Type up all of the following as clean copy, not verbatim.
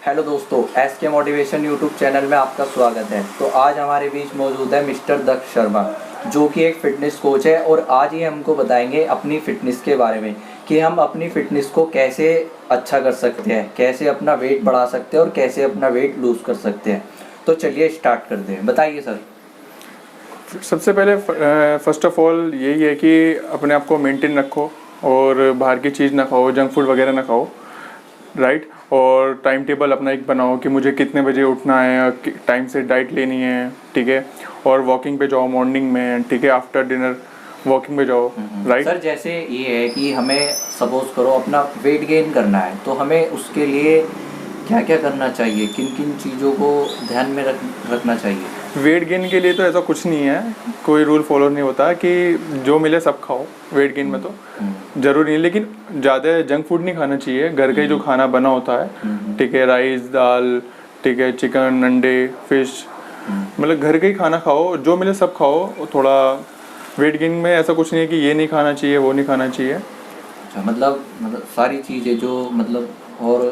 Hello दोस्तों, S के motivation YouTube channel में आपका स्वागत है। तो आज हमारे बीच मौजूद है मिस्टर दक्ष शर्मा, जो कि एक फ़िटनेस कोच है और आज ये हमको बताएंगे अपनी फ़िटनेस के बारे में कि हम अपनी फ़िटनेस को कैसे अच्छा कर सकते हैं, कैसे अपना वेट बढ़ा सकते हैं और कैसे अपना वेट लूज़ कर सकते हैं। तो चलिए स्टार्ट करते हैं, बताइए सर। सबसे पहले फर्स्ट ऑफ ऑल यही है कि अपने आप को मेंटेन रखो और बाहर की चीज़ ना खाओ, जंक फूड वगैरह ना खाओ, राइट। और टाइम टेबल अपना एक बनाओ कि मुझे कितने बजे उठना है, टाइम से डाइट लेनी है, ठीक है। और वॉकिंग पे जाओ मॉर्निंग में, ठीक है। आफ्टर डिनर वॉकिंग पे जाओ, राइट। सर जैसे ये है कि हमें सपोज करो अपना वेट गेन करना है, तो हमें उसके लिए क्या क्या करना चाहिए, किन किन चीज़ों को ध्यान में रखना चाहिए? वेट गेन के लिए तो ऐसा कुछ नहीं है, कोई रूल फॉलो नहीं होता कि जो मिले सब खाओ। वेट गेन में तो ज़रूरी नहीं, लेकिन ज़्यादा जंक फूड नहीं खाना चाहिए। घर का ही जो खाना बना होता है, ठीक है, राइस दाल, ठीक है, चिकन अंडे फिश, मतलब घर का ही खाना खाओ, जो मिले सब खाओ। थोड़ा वेट गेन में ऐसा कुछ नहीं है कि ये नहीं खाना चाहिए वो नहीं खाना चाहिए। अच्छा, मतलब सारी चीज़ें जो और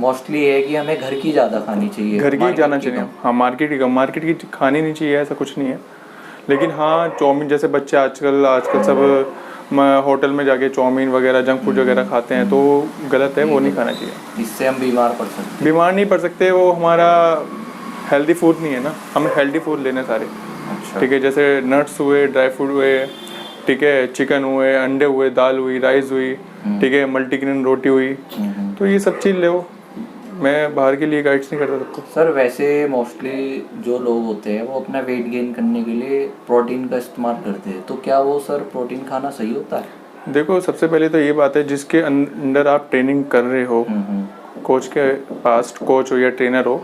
मोस्टली है कि हमें घर की ज़्यादा खानी चाहिए, घर की ही जाना चाहिए। हाँ, मार्केट की खानी नहीं चाहिए, ऐसा कुछ नहीं है। लेकिन हाँ, चाउमीन जैसे बच्चे आजकल सब होटल में जाके चाउमीन वगैरह जंक फूड वगैरह खाते हैं, तो गलत है, वो नहीं खाना चाहिए। इससे हम बीमार पड़ सकते हैं। बीमार नहीं पड़ सकते, वो हमारा हेल्दी फूड नहीं है ना। हमें हेल्दी फूड लेने सारे, अच्छा। ठीक है। जैसे नट्स हुए, ड्राई फ्रूट हुए, ठीक है, चिकन हुए, अंडे हुए, दाल हुई, राइस हुई, ठीक है, मल्टीग्रेन रोटी हुई, तो ये सब चीज़ लो। मैं बाहर के लिए गाइड्स नहीं करता सबको। सर वैसे मोस्टली जो लोग होते हैं वो अपना वेट गेन करने के लिए प्रोटीन का इस्तेमाल करते हैं, तो क्या वो सर प्रोटीन खाना सही होता है? देखो, सबसे पहले तो ये बात है, जिसके अंडर आप ट्रेनिंग कर रहे हो, कोच के पास कोच हो या ट्रेनर हो,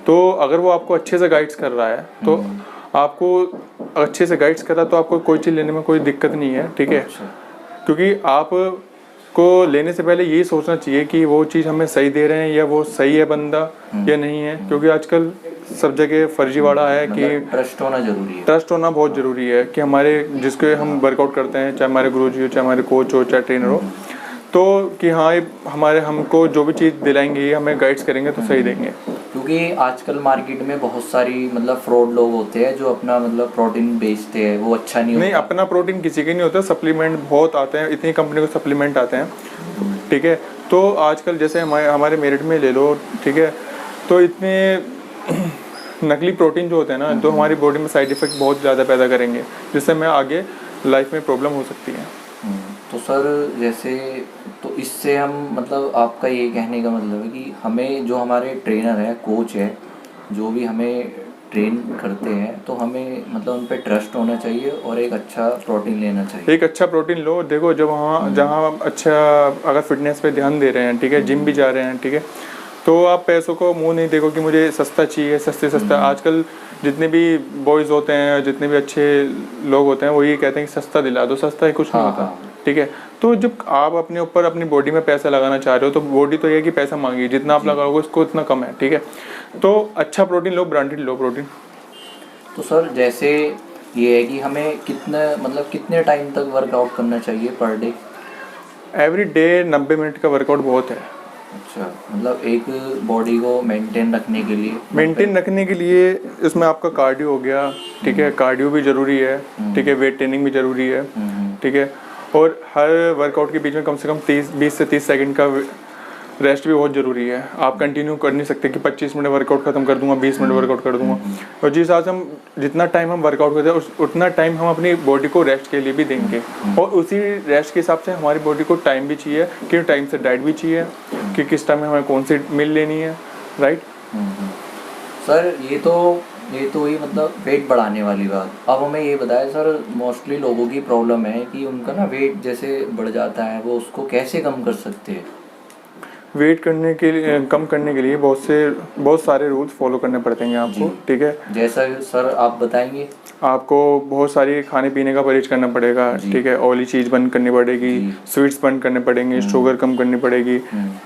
तो अगर वो आपको अच्छे से गाइड्स कर रहा है तो आपको अच्छे से गाइड्स कर रहा है तो आपको कोई चीज़ लेने में कोई दिक्कत नहीं है, ठीक है। अच्छा। क्योंकि आप को लेने से पहले यही सोचना चाहिए कि वो चीज़ हमें सही दे रहे हैं या वो सही है बंदा या नहीं है। क्योंकि आजकल सब जगह फर्जीवाड़ा है कि ट्रस्ट होना जरूरी है। ट्रस्ट होना बहुत ज़रूरी है कि हमारे जिसके हम वर्कआउट करते हैं, चाहे हमारे गुरुजी हो, चाहे हमारे कोच हो, चाहे ट्रेनर हो, तो कि हाँ ये हमको जो भी चीज़ दिलाएंगे, ये हमें गाइड्स करेंगे तो सही देंगे। क्योंकि आजकल मार्केट में बहुत सारी फ्रॉड लोग होते हैं जो अपना प्रोटीन बेचते हैं, वो अच्छा नहीं होता। अपना प्रोटीन किसी के नहीं होता। सप्लीमेंट बहुत आते हैं, इतनी कंपनी को सप्लीमेंट आते हैं, ठीक है। तो आजकल जैसे हमारे मेरिट में ले लो, ठीक है, तो इतने नकली प्रोटीन जो होते हैं ना, तो हमारी बॉडी में साइड इफ़ेक्ट बहुत ज़्यादा पैदा करेंगे, जिससे हमें आगे लाइफ में प्रॉब्लम हो सकती है। तो सर जैसे तो इससे हम आपका ये कहने का मतलब है कि हमें जो हमारे ट्रेनर है, कोच है, जो भी हमें ट्रेन करते हैं, तो हमें उन पे ट्रस्ट होना चाहिए और एक अच्छा प्रोटीन लेना चाहिए। एक अच्छा प्रोटीन लो। देखो, जब जहाँ अच्छा अगर फिटनेस पे ध्यान दे रहे हैं, ठीक है, जिम भी जा रहे हैं, ठीक है, तो आप पैसों को मुंह नहीं देखो कि मुझे सस्ता चाहिए, सस्ता। आजकल जितने भी बॉयज़ होते हैं, जितने भी अच्छे लोग होते हैं, वो ये कहते हैं कि सस्ता दिला दो। सस्ता ही कुछ नहीं होता, ठीक है। तो जब आप अपने ऊपर अपनी बॉडी में पैसा लगाना चाह रहे हो, तो बॉडी तो ये है कि पैसा मांगी, जितना आप लगाओगे उसको उतना कम है, ठीक है। तो अच्छा प्रोटीन लो, ब्रांडेड लो प्रोटीन। तो सर जैसे ये है कि हमें कितने टाइम तक वर्कआउट करना चाहिए per day? Every day 90 minute का वर्कआउट बहुत है। अच्छा, एक बॉडी को मेंटेन रखने के लिए इसमें आपका कार्डियो हो गया, ठीक है, कार्डियो भी ज़रूरी है, ठीक है, वेट ट्रेनिंग भी ज़रूरी है, ठीक है। और हर वर्कआउट के बीच में कम से कम 20 से 30 सेकंड का रेस्ट भी बहुत ज़रूरी है। आप कंटिन्यू कर नहीं सकते कि 25 मिनट वर्कआउट खत्म कर दूंगा, 20 मिनट वर्कआउट कर दूंगा। और जिस हिसाब से हम जितना टाइम हम वर्कआउट करते हैं, उतना टाइम हम अपनी बॉडी को रेस्ट के लिए भी देंगे। और उसी रेस्ट के हिसाब से हमारी बॉडी को टाइम भी चाहिए कि टाइम से डाइट भी चाहिए कि किस टाइम में हमें कौन सी मील लेनी है, राइट। सर ये तो ही वेट बढ़ाने वाली बात। अब हमें ये बताया सर, मोस्टली लोगों की प्रॉब्लम है कि उनका वेट जैसे बढ़ जाता है, वो उसको कैसे कम कर सकते हैं? वेट कम करने के लिए बहुत सारे रूल्स फॉलो करने पड़ते हैं आपको, ठीक है। जैसा सर आप बताएंगे। आपको बहुत सारी खाने पीने का परहेज करना पड़ेगा, ठीक है। ऑयली चीज़ बंद करनी पड़ेगी, स्वीट्स बंद करने पड़ेंगे, शुगर कम करनी पड़ेगी,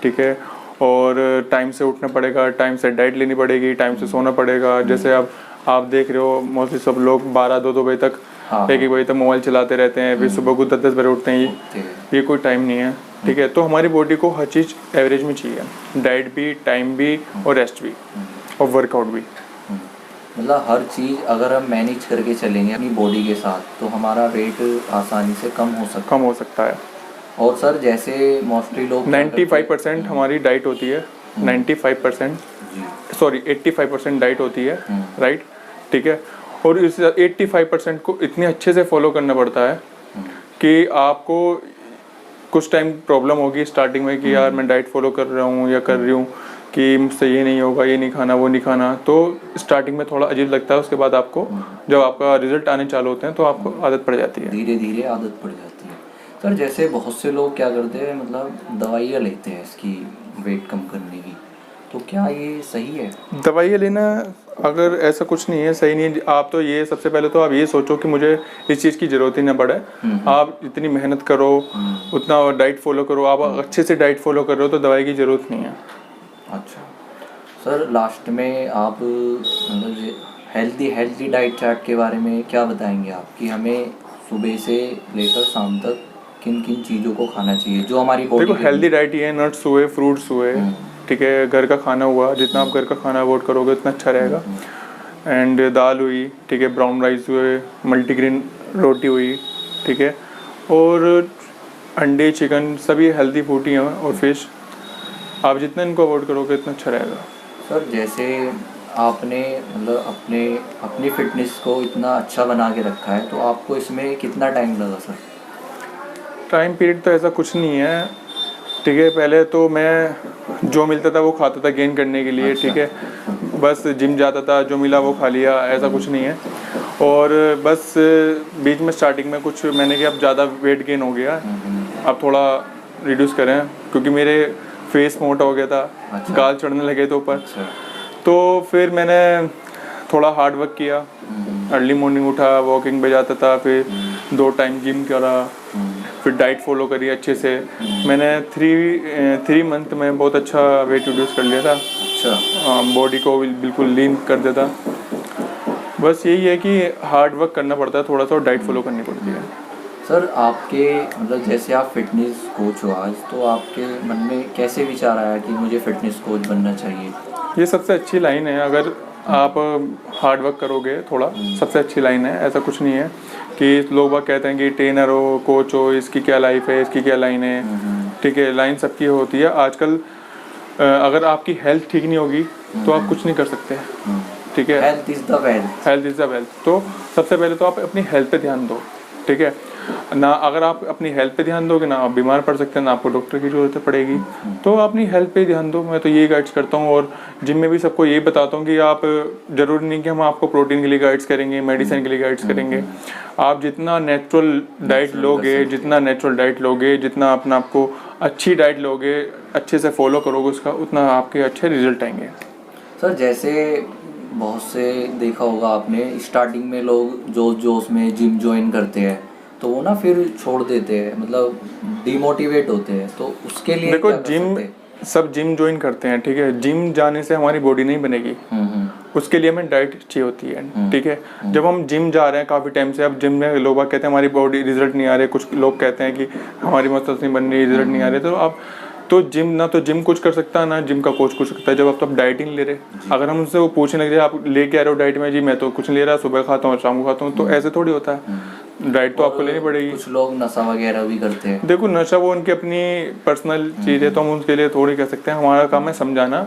ठीक है। और टाइम से उठना पड़ेगा, टाइम से डाइट लेनी पड़ेगी, टाइम से सोना पड़ेगा। जैसे आप देख रहे हो मोस्टली सब लोग 12-2 बजे तक, 1 बजे तक मोबाइल चलाते रहते हैं, फिर सुबह को 10 बजे उठते हैं। ये कोई टाइम नहीं है, ठीक है। तो हमारी बॉडी को हर चीज़ एवरेज में चाहिए, डाइट भी, टाइम भी और रेस्ट भी और वर्कआउट भी। मतलब हर चीज़ अगर हम मैनेज करके चलेंगे अपनी बॉडी के साथ तो हमारा वेट आसानी से कम हो सकता है। और सर जैसे मोस्टली लोग 95% हमारी डाइट होती है, 95% सॉरी 85% डाइट होती है, राइट, ठीक है। और इस 85% को इतने अच्छे से फॉलो करना पड़ता है कि आपको कुछ टाइम प्रॉब्लम होगी स्टार्टिंग में कि यार मैं डाइट फॉलो कर रहा हूँ या कर रही हूँ कि मुझसे ये नहीं होगा, ये नहीं खाना, वो नहीं खाना, तो स्टार्टिंग में थोड़ा अजीब लगता है। उसके बाद आपको जब आपका रिजल्ट आने चालू होते हैं तो आपको आदत पड़ जाती है, धीरे धीरे आदत पड़ जाती है। सर जैसे बहुत से लोग क्या करते हैं, मतलब दवाइयाँ लेते हैं इसकी वेट कम करने की, तो क्या ये सही है? दवाइयाँ लेना अगर ऐसा कुछ नहीं है, सही नहीं है। आप तो ये सबसे पहले तो आप ये सोचो कि मुझे इस चीज़ की ज़रूरत ही ना पड़े। आप इतनी मेहनत करो, उतना डाइट फॉलो करो, आप अच्छे से डाइट फॉलो कर रहे हो तो दवाई की ज़रूरत नहीं है। अच्छा सर, लास्ट में आप मतलब हेल्दी डाइट चार्ट के बारे में क्या बताएंगे आप कि हमें सुबह से लेकर शाम तक किन किन चीज़ों को खाना चाहिए जो हमारी बॉडी देखो हेल्दी डाइट ही है, नट्स हुए, फ्रूट्स हुए, ठीक है, घर का खाना हुआ, जितना आप घर का खाना अवॉइड करोगे उतना अच्छा रहेगा। एंड दाल हुई, ठीक है, ब्राउन राइस हुए, मल्टीग्रेन रोटी हुई, ठीक है, और अंडे, चिकन, सभी हेल्दी फूड ही हैं, और फिश, आप जितना इनको अवॉइड करोगे इतना अच्छा रहेगा। सर जैसे आपने मतलब अपनी फिटनेस को इतना अच्छा बना के रखा है तो आपको इसमें कितना टाइम लगा सर? टाइम पीरियड तो ऐसा कुछ नहीं है, ठीक है। पहले तो मैं जो मिलता था वो खाता था गेन करने के लिए, ठीक है, बस जिम जाता था, जो मिला वो खा लिया, ऐसा कुछ नहीं है। और बस बीच में स्टार्टिंग में कुछ मैंने कि अब ज़्यादा वेट गेन हो गया, अब थोड़ा रिड्यूस करें, क्योंकि मेरे फेस मोटा हो गया था, गाल चढ़ने लगे थे ऊपर। तो फिर मैंने थोड़ा हार्ड वर्क किया, अर्ली मॉर्निंग उठा, वॉकिंग पे जाता था, फिर 2 टाइम जिम करा, फिर डाइट फॉलो करी अच्छे से। मैंने 3 मंथ में बहुत अच्छा वेट रिड्यूस कर लिया था। अच्छा, बॉडी को बिल्कुल लीन कर देता। बस यही है कि हार्ड वर्क करना पड़ता है थोड़ा सा, और डाइट फॉलो करनी पड़ती है। सर आपके मतलब जैसे आप फिटनेस कोच हो आज, तो आपके मन में कैसे विचार आया कि मुझे फिटनेस कोच बनना चाहिए? ये सबसे अच्छी लाइन है, अगर आप हार्ड वर्क करोगे थोड़ा, सबसे अच्छी लाइन है। ऐसा कुछ नहीं है कि लोग बाग कहते हैं कि ट्रेनर हो, कोच हो, इसकी क्या लाइफ है, इसकी क्या लाइन है, ठीक है, लाइन सबकी होती है। आजकल अगर आपकी हेल्थ ठीक नहीं होगी तो आप कुछ नहीं कर सकते, ठीक है। Health is the wealth. Health is the wealth. तो सबसे पहले तो आप अपनी हेल्थ पे ध्यान दो, ठीक है ना। अगर आप अपनी हेल्थ पे ध्यान दोगे ना, आप बीमार पड़ सकते हैं, ना आपको डॉक्टर की ज़रूरत पड़ेगी। तो आप अपनी हेल्थ पे ध्यान दो, मैं तो ये गाइड्स करता हूँ। और जिम में भी सबको यही बताता हूँ कि आप, ज़रूरी नहीं कि हम आपको प्रोटीन के लिए गाइड्स करेंगे, मेडिसिन के लिए गाइड्स करेंगे। आप जितना नेचुरल डाइट लोगे, जितना अपना आपको अच्छी डाइट लोगे, अच्छे से फॉलो करोगे उसका, उतना आपके अच्छे रिजल्ट आएंगे। सर जैसे बहुत से देखा होगा आपने, स्टार्टिंग में लोग जोश में जिम ज्वाइन करते हैं तो वो ना फिर छोड़ देते हैं, मतलब डिमोटिवेट होते हैं, तो उसके लिए देखो क्या कर जिम, सकते हैं? सब जिम ज्वाइन करते हैं, ठीक है। जिम जाने से हमारी बॉडी नहीं बनेगी, उसके लिए हमें डाइट चाहिए होती है, ठीक है। जब हम जिम जा रहे हैं काफ़ी टाइम से, अब जिम में लोग बाग कहते हैं हमारी बॉडी रिजल्ट नहीं आ रहे, कुछ लोग कहते हैं कि हमारी मसल्स नहीं बन रही, रिजल्ट नहीं आ रहे, तो आप तो जिम कुछ कर सकता है ना जिम का कोच कुछ सकता है, जब आप तो डाइट ही नहीं ले रहे। अगर हम उनसे वो पूछने लगे आप लेके आ रहे हो डाइट में, जी मैं तो कुछ नहीं ले रहा, सुबह खाता हूँ शाम को खाता हूँ, तो ऐसे थोड़ी होता है। डाइट तो आपको लेनी पड़ेगी। कुछ लोग नशा वगैरह भी करते हैं। देखो नशा वो उनकी अपनी पर्सनल चीज़ है, तो हम उनके लिए थोड़ी कह सकते हैं, हमारा काम है समझाना,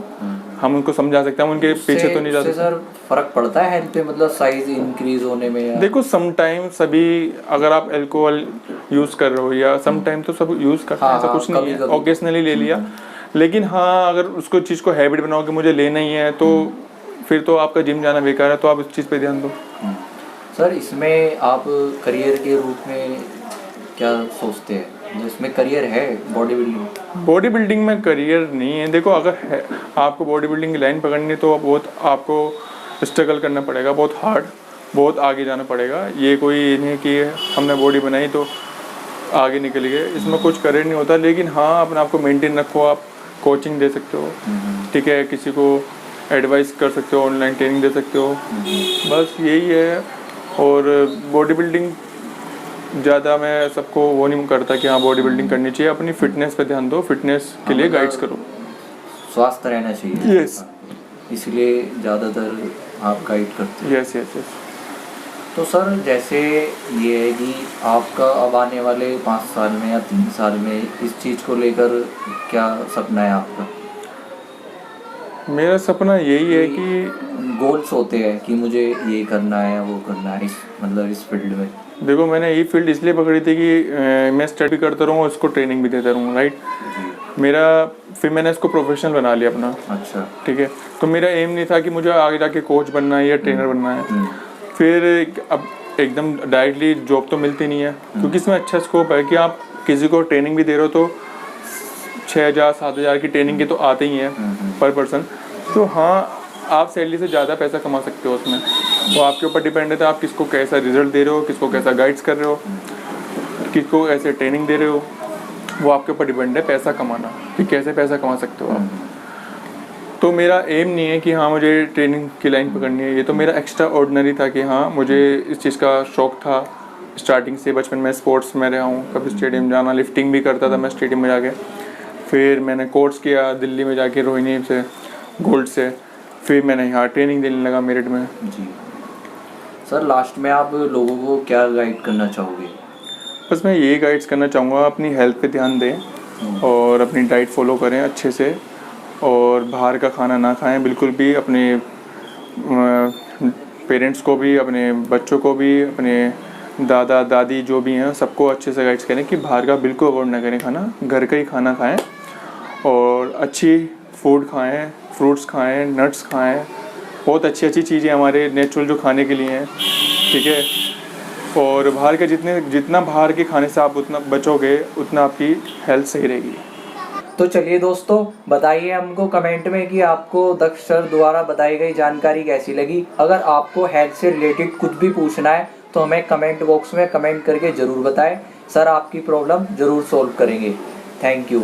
हम उनको समझा सकते हैं, हम उनके पीछे तो नहीं जा सकते। सर फर्क पड़ता है हेल्थ पे, मतलब साइज इंक्रीज होने में या? देखो समटाइम सभी, अगर आप अल्कोहल यूज़ कर रहे हो या समटाइम तो सब यूज़ करते हैं, ऐसा कुछ नहीं है, ओकेजनली ले लिया। लेकिन हाँ, अगर उसको चीज़ को हैबिट बनाओगे मुझे लेना ही है, तो फिर तो आपका जिम जाना बेकार है, तो आप इस चीज़ पे ध्यान दो। सर इसमें आप करियर के रूप में क्या सोचते हैं, इसमें करियर है बॉडी बिल्डिंग में करियर नहीं है। देखो अगर है, आपको बॉडी बिल्डिंग की लाइन पकड़नी है तो बहुत आपको स्ट्रगल करना पड़ेगा, बहुत हार्ड, बहुत आगे जाना पड़ेगा। ये कोई नहीं है कि हमने बॉडी बनाई तो आगे निकल गए, इसमें कुछ करियर नहीं होता। लेकिन हाँ, अपने आप को मेंटेन रखो, आप कोचिंग दे सकते हो, ठीक है, किसी को एडवाइस कर सकते हो, ऑनलाइन ट्रेनिंग दे सकते हो, बस यही है। और बॉडी बिल्डिंग ज़्यादा मैं सबको वो नहीं करता कि हाँ बॉडी बिल्डिंग करनी चाहिए, अपनी फिटनेस पे ध्यान दो, फिटनेस के लिए गाइड्स करो। स्वस्थ रहना चाहिए। यस, इसलिए ज़्यादातर आप गाइड करते हैं। Yes yes yes. तो सर जैसे ये है कि आपका अब आने वाले 5 साल में या 3 साल में इस चीज़ को लेकर क्या सपना है आपका? मेरा सपना यही है कि गोल्स होते हैं कि मुझे ये करना है वो करना है, इस मतलब इस फील्ड में। देखो मैंने ये फील्ड इसलिए पकड़ी थी कि मैं स्टडी करता रहूँ और उसको ट्रेनिंग भी देता रहूँ, राइट। मेरा फिर मैंने इसको प्रोफेशनल बना लिया अपना। अच्छा। ठीक है, तो मेरा एम नहीं था कि मुझे आगे जाके कोच बनना है या ट्रेनर बनना है। फिर अब एकदम डायरेक्टली जॉब तो मिलती नहीं है, क्योंकि इसमें अच्छा स्कोप है कि आप किसी को ट्रेनिंग भी दे रहे हो तो 6,000 7,000 की ट्रेनिंग के तो आते ही हैं पर पर्सन। तो हाँ, आप सैलरी से ज़्यादा पैसा कमा सकते हो उसमें, वो आपके ऊपर डिपेंड है आप किसको कैसा रिजल्ट दे रहे हो, किसको कैसा गाइड्स कर रहे हो, किसको ऐसे ट्रेनिंग दे रहे हो, वो आपके ऊपर डिपेंड है पैसा कमाना, कि कैसे पैसा कमा सकते हो आप। तो मेरा एम नहीं है कि हाँ मुझे ट्रेनिंग की लाइन पकड़नी है, ये तो मेरा एक्स्ट्रा ऑर्डिनरी था कि हाँ मुझे इस चीज़ का शौक़ था स्टार्टिंग से। बचपन में स्पोर्ट्स में रहा हूँ, कभी स्टेडियम जाना, लिफ्टिंग भी करता था मैं स्टेडियम में जाके। फिर मैंने कोर्स किया दिल्ली में जाके रोहिणी से, गोल्ड से। फिर मैंने यहाँ ट्रेनिंग देने लगा मेरिट में। जी सर, लास्ट में आप लोगों को क्या गाइड करना चाहोगे? बस मैं यही गाइड्स करना चाहूँगा, अपनी हेल्थ पे ध्यान दें और अपनी डाइट फॉलो करें अच्छे से, और बाहर का खाना ना खाएं बिल्कुल भी। अपने पेरेंट्स को भी, अपने बच्चों को भी, अपने दादा दादी जो भी हैं सबको अच्छे से गाइड्स करें कि बाहर का बिल्कुल अवॉइड ना करें खाना, घर का ही खाना खाएं और अच्छी फूड खाएं, फ्रूट्स खाएं, नट्स खाएं, बहुत अच्छी अच्छी चीज़ें हमारे नेचुरल जो खाने के लिए हैं, ठीक है। और बाहर के जितना बाहर के खाने से आप उतना बचोगे उतना आपकी हेल्थ सही रहेगी। तो चलिए दोस्तों, बताइए हमको कमेंट में कि आपको दक्ष सर द्वारा बताई गई जानकारी कैसी लगी। अगर आपको हेल्थ से रिलेटेड कुछ भी पूछना है तो हमें कमेंट बॉक्स में कमेंट करके ज़रूर बताएं। सर आपकी प्रॉब्लम ज़रूर सॉल्व करेंगे। Thank you.